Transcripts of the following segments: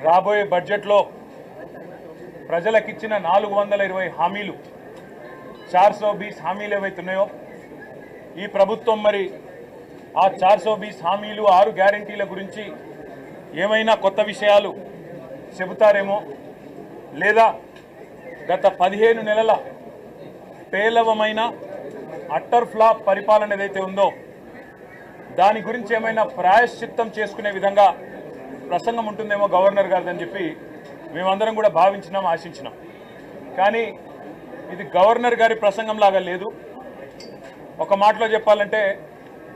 రాబోయే బడ్జెట్లో ప్రజలకిచ్చిన 420 హామీలు 420 హామీలు ఏవైతున్నాయో ఈ ప్రభుత్వం మరి ఆ 420 హామీలు 6 గ్యారెంటీల గురించి ఏమైనా కొత్త విషయాలు చెబుతారేమో లేదా గత 15 నెలల పేలవమైన అట్టర్ ఫ్లాప్ పరిపాలన ఏదైతే ఉందో దాని గురించి ఏమైనా ప్రాయశ్చిత్తం చేసుకునే విధంగా ప్రసంగం ఉంటుందేమో గవర్నర్ గారిదని చెప్పి మేమందరం కూడా భావించినాం, ఆశించినాం. కానీ ఇది గవర్నర్ గారి ప్రసంగం లాగా లేదు. ఒక మాటలో చెప్పాలంటే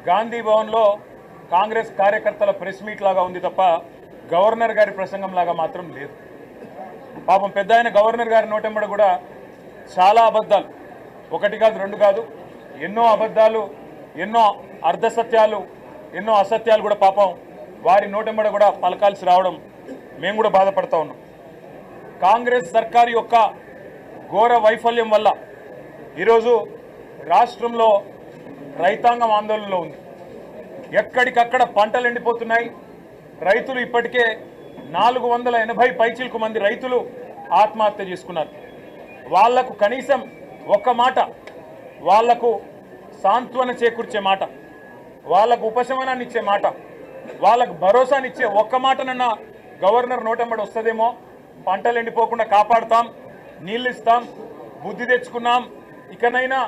గాంధీ భవన్లో కాంగ్రెస్ కార్యకర్తల ప్రెస్ మీట్ లాగా ఉంది తప్ప గవర్నర్ గారి ప్రసంగం లాగా మాత్రం లేదు. పాపం పెద్ద ఆయన గవర్నర్ గారి నోటెంబడ కూడా చాలా అబద్ధాలు, ఒకటి కాదు రెండు కాదు, ఎన్నో అబద్ధాలు, ఎన్నో అర్ధసత్యాలు, ఎన్నో అసత్యాలు కూడా పాపం వారి నోటెంబడ కూడా పలకాల్సి రావడం మేము కూడా బాధపడతా ఉన్నాం. కాంగ్రెస్ సర్కారు యొక్క ఘోర వైఫల్యం వల్ల ఈరోజు రాష్ట్రంలో రైతాంగం ఆందోళనలో ఉంది. ఎక్కడికక్కడ పంటలు ఎండిపోతున్నాయి. రైతులు ఇప్పటికే 480 పైచిలకు మంది రైతులు ఆత్మహత్య చేసుకున్నారు. వాళ్లకు కనీసం ఒక్క మాట, వాళ్లకు సాంత్వన చేకూర్చే మాట, వాళ్లకు ఉపశమనాన్ని ఇచ్చే మాట, వాళ్ళకు భరోసానిచ్చే ఒక్క మాటనన్నా గవర్నర్ నోటెంబడి వస్తుందేమో. పంటలు ఎండిపోకుండా కాపాడుతాం, నీళ్ళు ఇస్తాం, బుద్ధి తెచ్చుకున్నాం, ఇకనైనా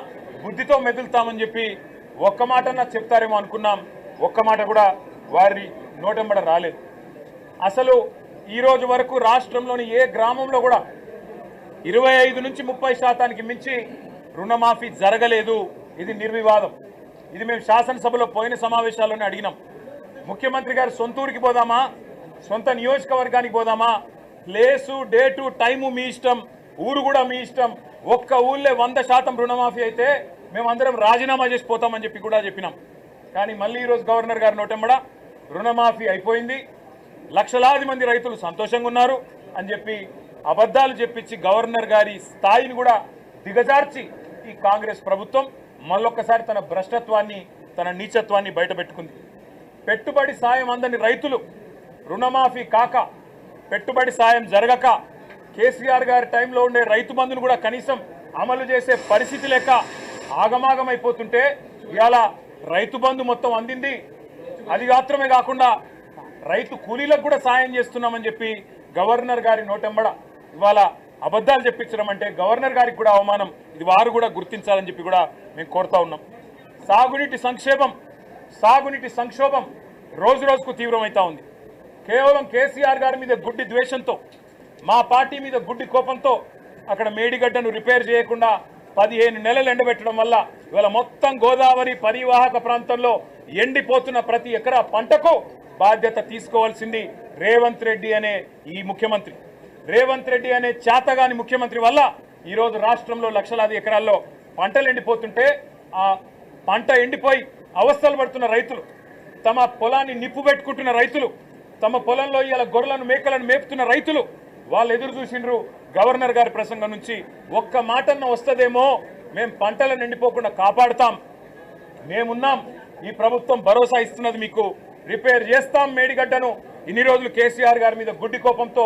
బుద్ధితో మెదులుతామని చెప్పి ఒక్క మాటన్నా చెప్తారేమో అనుకున్నాం. ఒక్క మాట కూడా వారి నోటెంబడ రాలేదు. అసలు ఈరోజు వరకు రాష్ట్రంలోని ఏ గ్రామంలో కూడా 25 నుంచి 30% మించి రుణమాఫీ జరగలేదు. ఇది నిర్వివాదం. ఇది మేము శాసనసభలో పోయిన సమావేశాల్లోనే అడిగినాం. ముఖ్యమంత్రి గారు సొంత ఊరికి పోదామా, సొంత నియోజకవర్గానికి పోదామా, ప్లేసు, డేటు, టైము మీ ఇష్టం, ఊరు కూడా మీ ఇష్టం. ఒక్క ఊళ్ళే 100% రుణమాఫీ అయితే మేమందరం రాజీనామా చేసి పోతామని చెప్పి కూడా చెప్పినాం. కానీ మళ్ళీ ఈరోజు గవర్నర్ గారి నోటెంబడ రుణమాఫీ అయిపోయింది, లక్షలాది మంది రైతులు సంతోషంగా ఉన్నారు అని చెప్పి అబద్ధాలు చెప్పించి గవర్నర్ గారి స్థాయిని కూడా దిగజార్చి ఈ కాంగ్రెస్ ప్రభుత్వం మళ్ళొక్కసారి తన భ్రష్టత్వాన్ని, తన నీచత్వాన్ని బయటపెట్టుకుంది. పెట్టుబడి సాయం అందని రైతులు రుణమాఫీ కాక, పెట్టుబడి సాయం జరగక, కేసీఆర్ గారి టైంలో ఉండే రైతు బంధును కూడా కనీసం అమలు చేసే పరిస్థితి లేక ఆగమాగమైపోతుంటే ఇవాళ రైతు బంధు మొత్తం అందింది. అది మాత్రమే కాకుండా రైతు కూలీలకు కూడా సాయం చేస్తున్నామని చెప్పి గవర్నర్ గారి నోటెంబడ ఇవాళ అబద్ధాలు చెప్పించడం అంటే గవర్నర్ గారికి కూడా అవమానం. ఇది వారు కూడా గుర్తించాలని చెప్పి కూడా మేము కోరుతా ఉన్నాం. సాగునీటి సంక్షోభం రోజు రోజుకు తీవ్రమవుతా ఉంది. కేవలం కేసీఆర్ గారి మీద గుడ్డి ద్వేషంతో, మా పార్టీ మీద గుడ్డి కోపంతో అక్కడ మేడిగడ్డను రిపేర్ చేయకుండా 15 నెలలు ఎండబెట్టడం వల్ల ఇవాళ మొత్తం గోదావరి పరివాహక ప్రాంతంలో ఎండిపోతున్న ప్రతి ఎకరా పంటకు బాధ్యత తీసుకోవాల్సింది రేవంత్ రెడ్డి అనే ఈ ముఖ్యమంత్రి. రేవంత్ రెడ్డి అనే చేతగాని ముఖ్యమంత్రి వల్ల ఈరోజు రాష్ట్రంలో లక్షలాది ఎకరాల్లో పంటలు ఎండిపోతుంటే, ఆ పంట ఎండిపోయి అవస్థలు పడుతున్న రైతులు, తమ పొలాన్ని నిప్పు పెట్టుకుంటున్న రైతులు, తమ పొలంలో ఇలా గొర్రెలను మేకలను మేపుతున్న రైతులు వాళ్ళు ఎదురు చూసిండ్రు గవర్నర్ గారి ప్రసంగం నుంచి. ఒక్క మాటన్న వస్తుందేమో, మేము పంటలను ఎండిపోకుండా కాపాడుతాం, మేమున్నాం, ఈ ప్రభుత్వం భరోసా ఇస్తున్నది, మీకు రిపేర్ చేస్తాం మేడిగడ్డను, ఇన్ని రోజులు కేసీఆర్ గారి మీద గుడ్డి కోపంతో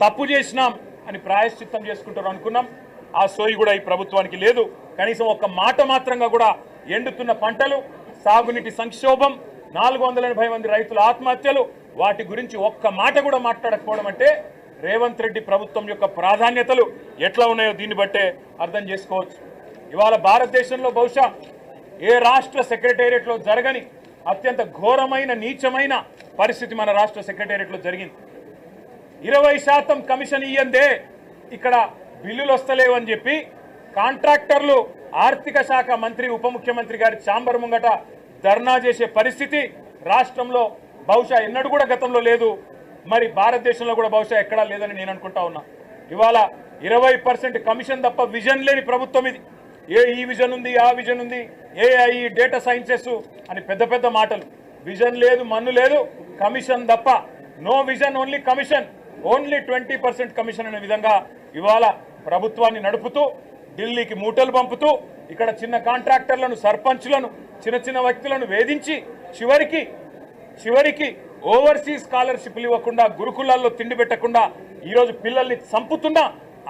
తప్పు చేసినాం అని ప్రాయశ్చిత్తం చేసుకుంటారు అనుకున్నాం. ఆ సోయి కూడా ఈ ప్రభుత్వానికి లేదు. కనీసం ఒక్క మాట మాత్రంగా కూడా ఎండుతున్న పంటలు, సాగునీటి సంక్షోభం, 480 మంది రైతుల ఆత్మహత్యలు, వాటి గురించి ఒక్క మాట కూడా మాట్లాడకపోవడం అంటే రేవంత్ రెడ్డి ప్రభుత్వం యొక్క ప్రాధాన్యతలు ఎట్లా ఉన్నాయో దీన్ని బట్టే అర్థం చేసుకోవచ్చు. ఇవాళ భారతదేశంలో బహుశా ఏ రాష్ట్ర సెక్రటేరియట్లో జరగని అత్యంత ఘోరమైన, నీచమైన పరిస్థితి మన రాష్ట్ర సెక్రటేరియట్లో జరిగింది. 20% కమిషన్ ఇయ్యందే ఇక్కడ బిల్లులు వస్తలేవని చెప్పి కాంట్రాక్టర్లు ఆర్థిక శాఖ మంత్రి, ఉప ముఖ్యమంత్రి గారి ఛాంబర్ ముంగట ధర్నా చేసే పరిస్థితి రాష్ట్రంలో బహుశా ఎన్నడూ కూడా గతంలో లేదు. మరి భారతదేశంలో కూడా బహుశా ఎక్కడా లేదని నేను అనుకుంటా ఉన్నా. ఇవాళ 20% కమిషన్ తప్ప విజన్ లేని ప్రభుత్వం ఇది. ఈ విజన్ ఉంది, ఆ విజన్ ఉంది, ఏఐ, డేటా సైన్సెస్ అని పెద్ద పెద్ద మాటలు. విజన్ లేదు, మన్ను లేదు, కమిషన్ తప్ప. No vision, only commission, only 20% commission అనే విధంగా ఇవాళ ప్రభుత్వాన్ని నడుపుతూ ఢిల్లీకి మూటలు పంపుతూ ఇక్కడ చిన్న కాంట్రాక్టర్లను, సర్పంచ్లను, చిన్న చిన్న వ్యక్తులను వేధించి చివరికి ఓవర్సీస్ స్కాలర్షిప్లు ఇవ్వకుండా గురుకులాల్లో తిండి పెట్టకుండా ఈరోజు పిల్లల్ని చంపుతున్న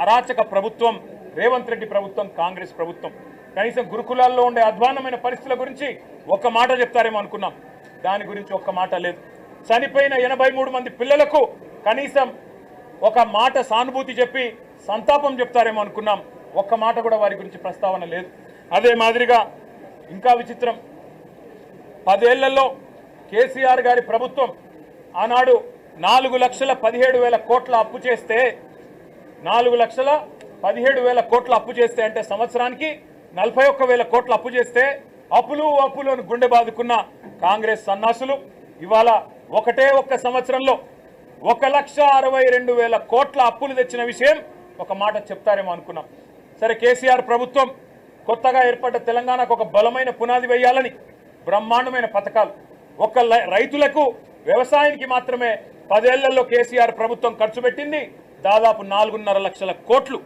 అరాచక ప్రభుత్వం రేవంత్ రెడ్డి ప్రభుత్వం, కాంగ్రెస్ ప్రభుత్వం. కనీసం గురుకులాల్లో ఉండే అధ్వాన్నమైన పరిస్థితుల గురించి ఒక్క మాట చెప్తారేమో అనుకున్నాం. దాని గురించి ఒక్క మాట లేదు. చనిపోయిన 83 మంది పిల్లలకు కనీసం ఒక మాట సానుభూతి చెప్పి సంతాపం చెప్తారేమో అనుకున్నాం. ఒక్క మాట కూడా వారి గురించి ప్రస్తావన లేదు. అదే మాదిరిగా ఇంకా విచిత్రం, 10 ఏళ్లలో కేసీఆర్ గారి ప్రభుత్వం ఆనాడు 4,17,000 కోట్ల అప్పు చేస్తే 4,17,000 కోట్ల అప్పు చేస్తే అంటే సంవత్సరానికి 41,000 కోట్ల అప్పు చేస్తే అప్పులు అని గుండె బాదుకున్న కాంగ్రెస్ సన్నాసులు ఇవాళ ఒక్క సంవత్సరంలో 1,62,000 కోట్ల అప్పులు తెచ్చిన విషయం ఒక మాట చెప్తారేమో అనుకున్నాం. సరే, కేసీఆర్ ప్రభుత్వం కొత్తగా ఏర్పడ్డ తెలంగాణకు ఒక బలమైన పునాది వేయాలని బ్రహ్మాండమైన పథకాలు, రైతులకు వ్యవసాయానికి మాత్రమే 10 ఏళ్లలో కేసీఆర్ ప్రభుత్వం ఖర్చు పెట్టింది దాదాపు 4.5 లక్షల కోట్లు.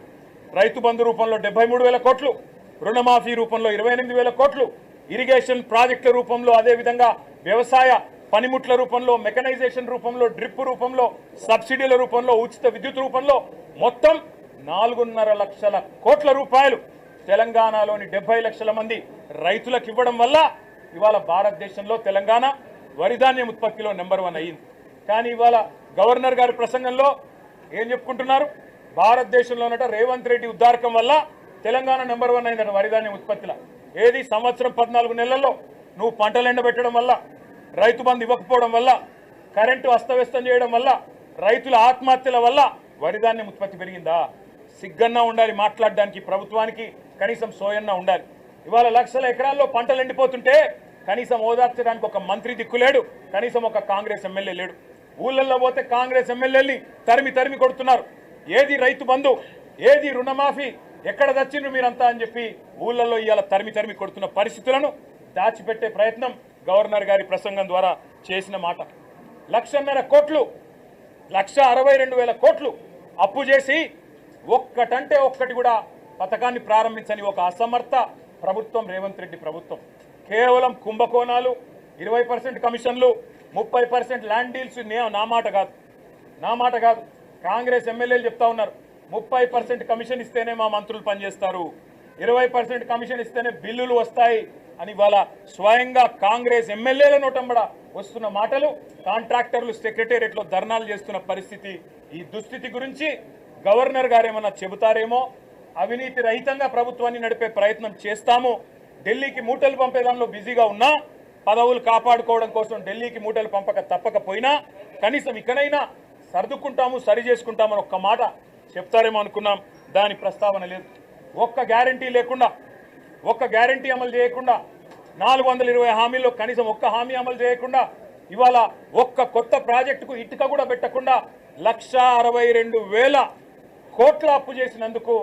రైతు బంధు రూపంలో 73,000 కోట్లు, రుణమాఫీ రూపంలో 28,000 కోట్లు, ఇరిగేషన్ ప్రాజెక్టుల రూపంలో, అదేవిధంగా వ్యవసాయ పనిముట్ల రూపంలో, మెకనైజేషన్ రూపంలో, డ్రిప్ రూపంలో, సబ్సిడీల రూపంలో, ఉచిత విద్యుత్ రూపంలో మొత్తం 4.5 లక్షల కోట్ల రూపాయలు తెలంగాణలోని 70 లక్షల మంది రైతులకు ఇవ్వడం వల్ల ఇవాళ భారతదేశంలో తెలంగాణ వరిధాన్యం ఉత్పత్తిలో నెంబర్ 1 అయ్యింది. కానీ ఇవాళ గవర్నర్ గారి ప్రసంగంలో ఏం చెప్పుకుంటున్నారు? భారతదేశంలోనట రేవంత్ రెడ్డి ఉద్దారకం వల్ల తెలంగాణ నెంబర్ 1 అయిందట వరిధాన్యం ఉత్పత్తిలో. ఏది సంవత్సరం 14 నెలల్లో నువ్వు పంటలు ఎండబెట్టడం వల్ల, రైతు బంధు ఇవ్వకపోవడం వల్ల, కరెంటు అస్తవ్యస్తం చేయడం వల్ల, రైతుల ఆత్మహత్యల వల్ల వరిధాన్యం ఉత్పత్తి పెరిగిందా? సిగ్గన్నా ఉండాలి మాట్లాడడానికి ప్రభుత్వానికి, కనీసం సోయన్నా ఉండాలి. ఇవాళ లక్షల ఎకరాల్లో పంటలు ఎండిపోతుంటే కనీసం ఓదార్చడానికి ఒక మంత్రి దిక్కులేడు, కనీసం ఒక కాంగ్రెస్ ఎమ్మెల్యే లేడు. ఊళ్ళల్లో పోతే కాంగ్రెస్ ఎమ్మెల్యేల్ని తరిమి కొడుతున్నారు. ఏది రైతు బంధు, ఏది రుణమాఫీ, ఎక్కడ తెచ్చిండ్రు మీరంతా అని చెప్పి ఊళ్ళల్లో ఇవాళ తరిమి కొడుతున్న పరిస్థితులను దాచిపెట్టే ప్రయత్నం గవర్నర్ గారి ప్రసంగం ద్వారా చేసిన మాట. 1,50,000 కోట్లు, 1,62,000 కోట్లు అప్పు చేసి ఒక్కటంటే ఒక్కటి కూడా పథకాన్ని ప్రారంభించని ఒక అసమర్థ ప్రభుత్వం రేవంత్ రెడ్డి ప్రభుత్వం. కేవలం కుంభకోణాలు, 20% కమిషన్లు, 30% ల్యాండ్ డీల్స్. నా మాట కాదు, కాంగ్రెస్ ఎమ్మెల్యేలు చెప్తా ఉన్నారు. 30% కమిషన్ ఇస్తేనే మా మంత్రులు పనిచేస్తారు, 20% కమిషన్ ఇస్తేనే బిల్లులు వస్తాయి అని వాళ్ళ స్వయంగా కాంగ్రెస్ ఎమ్మెల్యేల నోటంబడ వస్తున్న మాటలు, కాంట్రాక్టర్లు సెక్రటేరియట్లో ధర్నాలు చేస్తున్న పరిస్థితి. ఈ దుస్థితి గురించి గవర్నర్ గారు ఏమన్నా చెబుతారేమో. అవినీతి రహితంగా ప్రభుత్వాన్ని నడిపే ప్రయత్నం చేస్తాము. ఢిల్లీకి మూటలు పంపే దానిలో బిజీగా ఉన్నా, పదవులు కాపాడుకోవడం కోసం ఢిల్లీకి మూటలు తప్పకపోయినా కనీసం ఇకనైనా సర్దుకుంటాము, సరి చేసుకుంటామని ఒక్క మాట చెప్తారేమో అనుకున్నాం. దాని ప్రస్తావన లేదు. ఒక్క గ్యారంటీ లేకుండా, ఒక్క గ్యారంటీ అమలు చేయకుండా, 420 హామీల్లో కనీసం ఒక్క హామీ అమలు చేయకుండా, ఇవాళ ఒక్క కొత్త ప్రాజెక్టుకు ఇటుక కూడా పెట్టకుండా 1,62,000 కోట్ల అప్పు చేసినందుకు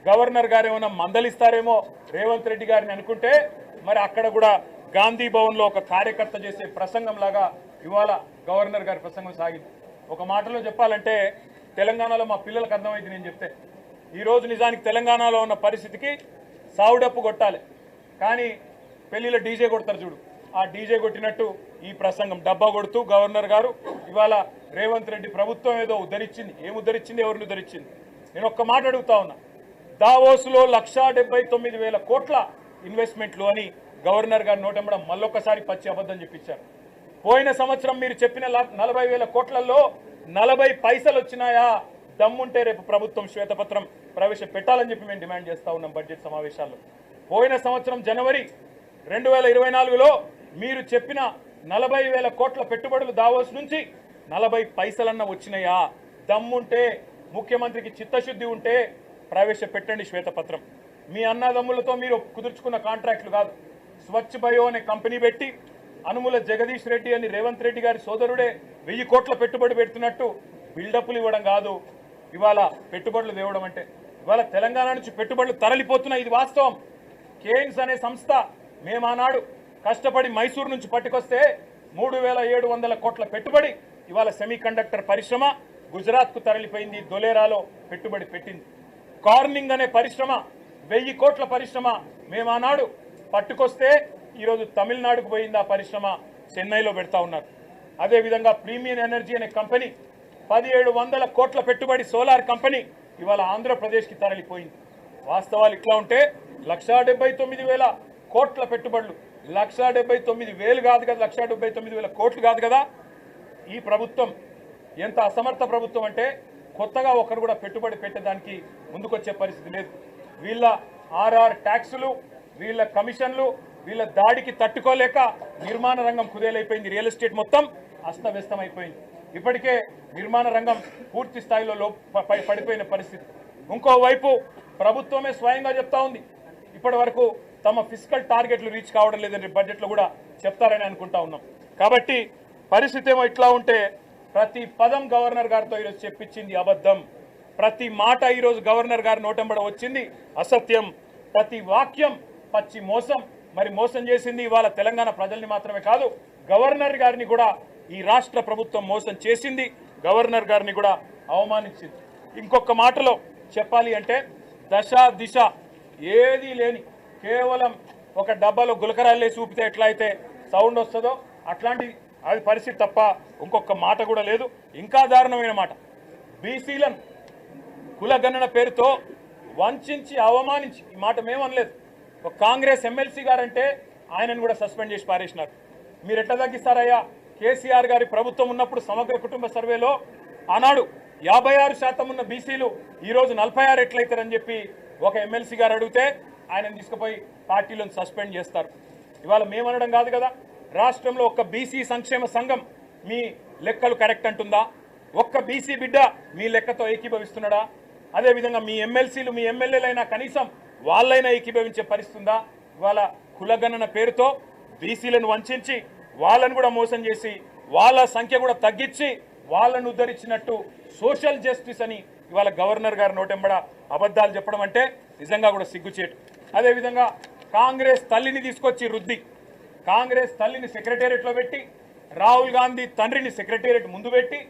గవర్నర్ గారు ఏమైనా మందలిస్తారేమో రేవంత్ రెడ్డి గారిని అనుకుంటే, మరి అక్కడ కూడా గాంధీ భవన్లో ఒక కార్యకర్త చేసే ప్రసంగం లాగా ఇవాళ గవర్నర్ గారి ప్రసంగం సాగింది. ఒక మాటలో చెప్పాలంటే తెలంగాణలో మా పిల్లలకు అర్థమైంది నేను చెప్తే. ఈరోజు నిజానికి తెలంగాణలో ఉన్న పరిస్థితికి సావుడప్పు కొట్టాలి, కానీ పెళ్లిలో డీజే కొడతారు చూడు, ఆ డీజే కొట్టినట్టు ఈ ప్రసంగం డబ్బా కొడుతూ గవర్నర్ గారు ఇవాళ రేవంత్ రెడ్డి ప్రభుత్వం ఏదో ఉద్ధరించింది. ఏం ఉద్ధరించింది, ఎవరిని ఉద్ధరించింది? నేను ఒక్క మాట అడుగుతా ఉన్నా. దావోస్లో 1,79,000 కోట్ల ఇన్వెస్ట్మెంట్లు అని గవర్నర్ గారు నోటెంబడం మళ్ళొక్కసారి పచ్చి అబద్ధం చెప్పించారు. పోయిన సంవత్సరం మీరు చెప్పిన 40,000 కోట్లలో 40 పైసలు వచ్చినాయా? దమ్ముంటే రేపు ప్రభుత్వం శ్వేతపత్రం ప్రవేశపెట్టాలని చెప్పి మేము డిమాండ్ చేస్తా ఉన్నాం బడ్జెట్ సమావేశాల్లో. పోయిన సంవత్సరం జనవరి 2024లో మీరు చెప్పిన 40,000 కోట్ల పెట్టుబడులు దావోస్ నుంచి 40 పైసలన్నా వచ్చినాయా? దమ్ముంటే, ముఖ్యమంత్రికి చిత్తశుద్ధి ఉంటే ప్రవేశపెట్టండి శ్వేతపత్రం. మీ అన్నదమ్ములతో మీరు కుదుర్చుకున్న కాంట్రాక్టులు కాదు. స్వచ్ఛ బయో అనే కంపెనీ పెట్టి అనుముల జగదీష్ రెడ్డి అని రేవంత్ రెడ్డి గారి సోదరుడే 1000 కోట్ల పెట్టుబడి పెడుతున్నట్టు బిల్డప్లు ఇవ్వడం కాదు ఇవాళ పెట్టుబడులు తేవడం అంటే. ఇవాళ తెలంగాణ నుంచి పెట్టుబడులు తరలిపోతున్నాయి, ఇది వాస్తవం. కేయిన్స్ అనే సంస్థ మేము ఆనాడు కష్టపడి మైసూరు నుంచి పట్టుకొస్తే 3,700 కోట్ల పెట్టుబడి ఇవాళ సెమీ కండక్టర్ పరిశ్రమ గుజరాత్కు తరలిపోయింది, దొలేరాలో పెట్టుబడి పెట్టింది. కార్నింగ్ అనే పరిశ్రమ 1000 కోట్ల పరిశ్రమ మేము ఆనాడు పట్టుకొస్తే ఈరోజు తమిళనాడుకు పోయింది, ఆ పరిశ్రమ చెన్నైలో పెడతా ఉన్నారు. అదేవిధంగా ప్రీమియం ఎనర్జీ అనే కంపెనీ 1700 కోట్ల పెట్టుబడి సోలార్ కంపెనీ ఇవాళ ఆంధ్రప్రదేశ్కి తరలిపోయింది. వాస్తవాలు ఇట్లా ఉంటే 1,79,000 కోట్ల పెట్టుబడులు 1,79,000 కాదు కదా, 1,79,000 కోట్లు కాదు కదా. ఈ ప్రభుత్వం ఎంత అసమర్థ ప్రభుత్వం అంటే కొత్తగా ఒకరు కూడా పెట్టుబడి పెట్టడానికి ముందుకొచ్చే పరిస్థితి లేదు. వీళ్ళ ఆర్ఆర్ ట్యాక్సులు, వీళ్ళ కమిషన్లు, వీళ్ళ దాడికి తట్టుకోలేక నిర్మాణ రంగం కుదేలైపోయింది. రియల్ ఎస్టేట్ మొత్తం అస్తవ్యస్తం అయిపోయింది. ఇప్పటికే నిర్మాణ రంగం పూర్తి స్థాయిలో పడిపోయిన పరిస్థితి. ఇంకోవైపు ప్రభుత్వమే స్వయంగా చెప్తా ఉంది ఇప్పటి వరకు తమ ఫిస్కల్ టార్గెట్లు రీచ్ కావడం లేదని బడ్జెట్లో కూడా చెప్తారని అనుకుంటా ఉన్నాం. కాబట్టి పరిస్థితి ఏమో ఇట్లా ఉంటే ప్రతి పదం గవర్నర్ గారితో ఈరోజు చెప్పించింది అబద్ధం, ప్రతి మాట ఈరోజు గవర్నర్ గారి నోటెంబడ వచ్చింది అసత్యం, ప్రతి వాక్యం పచ్చి మోసం. మరి మోసం చేసింది ఇవాళ తెలంగాణ ప్రజల్ని మాత్రమే కాదు, గవర్నర్ గారిని కూడా ఈ రాష్ట్ర ప్రభుత్వం మోసం చేసింది, గవర్నర్ గారిని కూడా అవమానించింది. ఇంకొక మాటలో చెప్పాలి అంటే దశ దిశ ఏదీ లేని కేవలం ఒక డబ్బాలో గులకరాళ్ళే చూపితే ఎట్లా అయితే సౌండ్ వస్తుందో అట్లాంటి అది పరిస్థితి తప్ప ఇంకొక మాట కూడా లేదు. ఇంకా దారుణమైన మాట, బీసీలను కులగణన పేరుతో వంచి అవమానించి, ఈ మాట మేమనలేదు, ఒక కాంగ్రెస్ ఎమ్మెల్సీ గారంటే ఆయనను కూడా సస్పెండ్ చేసి పారేసినారు. మీరు ఎట్లా తగ్గిస్తారయ్యా? కేసీఆర్ గారి ప్రభుత్వం ఉన్నప్పుడు సమగ్ర కుటుంబ సర్వేలో ఆనాడు 56% ఉన్న బీసీలు ఈరోజు 46 ఎట్లయితారని చెప్పి ఒక ఎమ్మెల్సీ గారు అడిగితే ఆయనను తీసుకుపోయి పార్టీలను సస్పెండ్ చేస్తారు. ఇవాళ మేమనడం కాదు కదా, రాష్ట్రంలో ఒక్క బీసీ సంక్షేమ సంఘం మీ లెక్కలు కరెక్ట్ అంటుందా? ఒక్క బీసీ బిడ్డ మీ లెక్కతో ఏకీభవిస్తున్నాడా? అదేవిధంగా మీ ఎమ్మెల్సీలు మీ ఎమ్మెల్యేలైనా కనీసం వాళ్ళైనా ఏకీభవించే పరిస్థితి ఉందా? ఇవాళ కులగణన పేరుతో బీసీలను వంచి వాళ్ళను కూడా మోసం చేసి వాళ్ళ సంఖ్య కూడా తగ్గించి వాళ్ళను ఉద్ధరించినట్టు సోషల్ జస్టిస్ అని ఇవాళ గవర్నర్ గారు నోటెంబడ అబద్ధాలు చెప్పడం అంటే నిజంగా కూడా సిగ్గుచేటు. అదేవిధంగా కాంగ్రెస్ తల్లిని తీసుకొచ్చి రుద్ది, కాంగ్రెస్ తల్లిని సెక్రటేరియట్లో పెట్టి, రాహుల్ గాంధీ తండ్రిని సెక్రటేరియట్ ముందు పెట్టి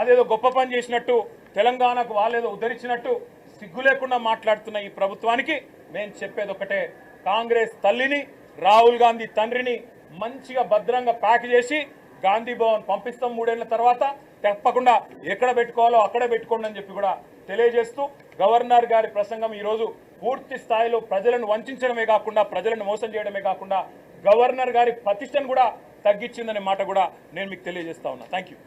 అదేదో గొప్ప పని చేసినట్టు, తెలంగాణకు వాళ్ళేదో ఉద్ధరించినట్టు సిగ్గు లేకుండా మాట్లాడుతున్న ఈ ప్రభుత్వానికి మేము చెప్పేది ఒకటే, కాంగ్రెస్ తల్లిని రాహుల్ గాంధీ తండ్రిని మంచిగా భద్రంగా ప్యాక్ చేసి గాంధీ భవన్ పంపిస్తాం 3 ఏళ్ల తర్వాత, తప్పకుండా ఎక్కడ పెట్టుకోవాలో అక్కడే పెట్టుకోండి అని చెప్పి కూడా తెలియజేస్తూ, గవర్నర్ గారి ప్రసంగం ఈరోజు పూర్తి స్థాయిలో ప్రజలను వంచడమే కాకుండా, ప్రజలను మోసం చేయడమే కాకుండా గవర్నర్ గారి ప్రతిష్టను కూడా తగ్గించిందనే మాట కూడా నేను మీకు తెలియజేస్తా ఉన్నా. Thank you.